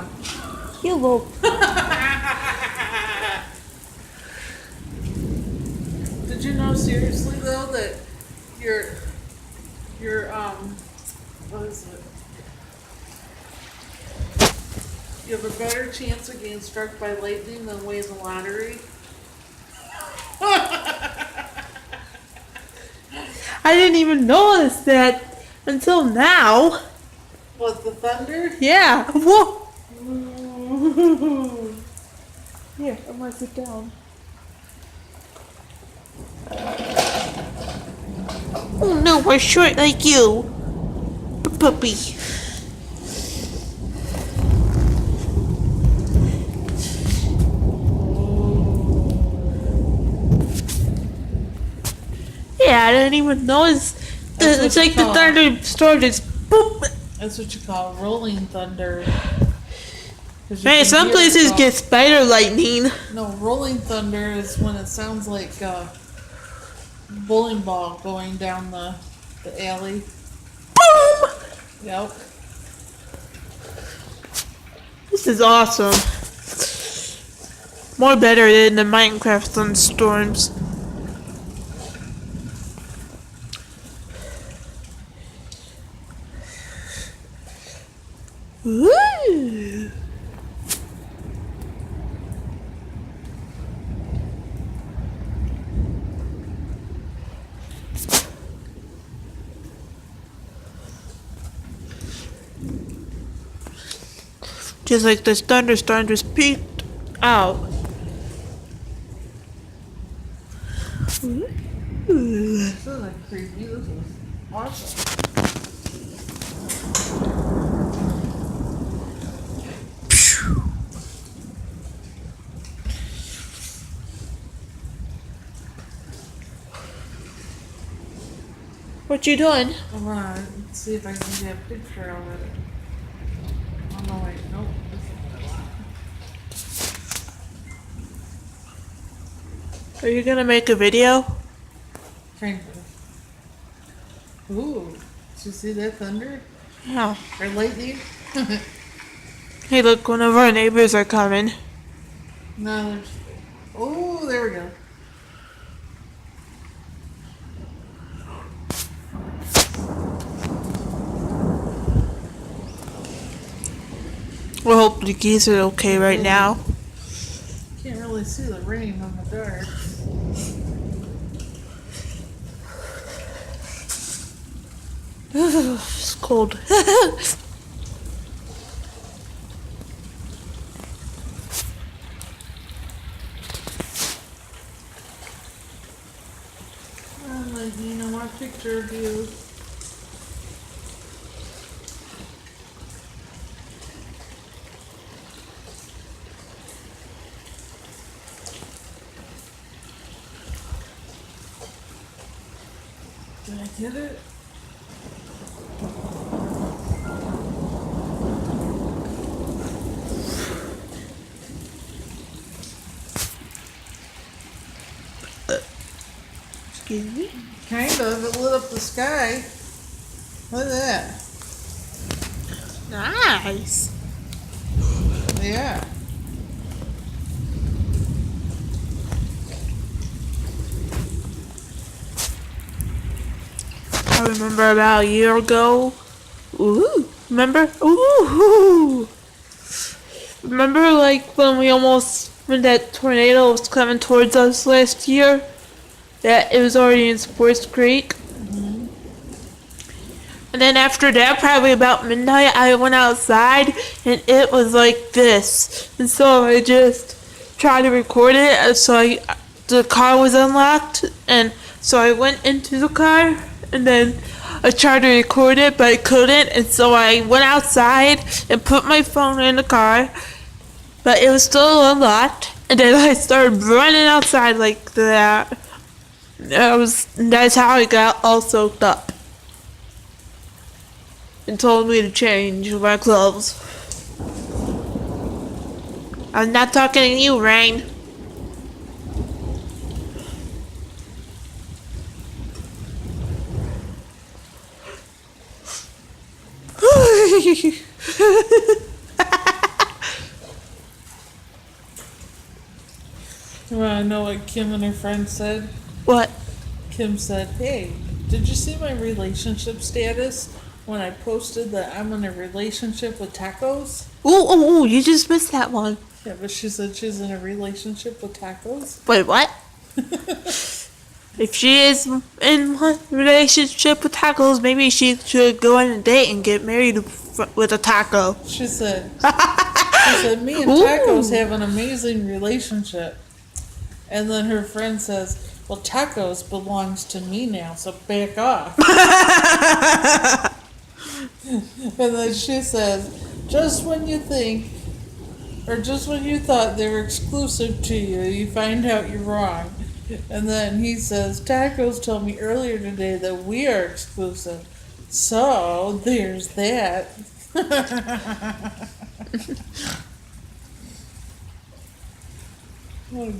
now. You will. Did you know seriously though that your what is it? You have a better chance of getting struck by lightning than winning the lottery? I didn't even notice that until now. What, the thunder? Yeah. Whoa. Here, I'm gonna sit down. Oh no, we're short like you. Puppy. Yeah, I didn't even notice. It's like the thunderstorm just boop. That's what you call rolling thunder. Man, some places get spider lightning. No, rolling thunder is when it sounds like a bowling ball going down the alley. Boom! Yep. This is awesome. More better than the Minecraft thunderstorms. Woo! Just like this thunderstorm just peeked out. Ooh. This is like creepy. This is awesome. What you doing? I'm gonna see if I can get a picture of it. Oh no, wait, nope. This is Are you gonna make a video? kind of. Ooh, did you see that thunder? Yeah. Or lightning? Hey, look, one of our neighbors are coming. No, there's. Oh, there we go. We'll hope the geese are okay right now. Can't really see the rain in the dark. It's cold. Oh, lightning, I want a picture of you. Did I get it? Excuse me? Kind of. It lit up the sky. Look at that. Nice. Yeah. I remember about a year ago. Ooh, remember? Ooh. Remember like when that tornado was coming towards us last year? That it was already in Sports Creek. Mm-hmm. And then after that, probably about midnight, I went outside and it was like this. And so I just tried to record it. And so the car was unlocked, and so I went into the car and then I tried to record it, but I couldn't. And so I went outside and put my phone in the car, but it was still unlocked. And then I started running outside like that. That's how I got all soaked up. And told me to change my clothes. I'm not talking to you, Rain. wanna know what Kim and her friend said? What? Kim said, "Hey, did you see my relationship status when I posted that I'm in a relationship with tacos?" Ooh, you just missed that one. Yeah, but she said she's in a relationship with tacos. Wait, what? If she is in a relationship with tacos, maybe she should go on a date and get married with a taco. She said, "Me and tacos have an amazing relationship." And then her friend says, "Well, tacos belongs to me now, so back off." And then she says, just when you thought they were exclusive to you, you find out you're wrong." And then he says, "Tacos told me earlier today that we are exclusive. So, there's that." What a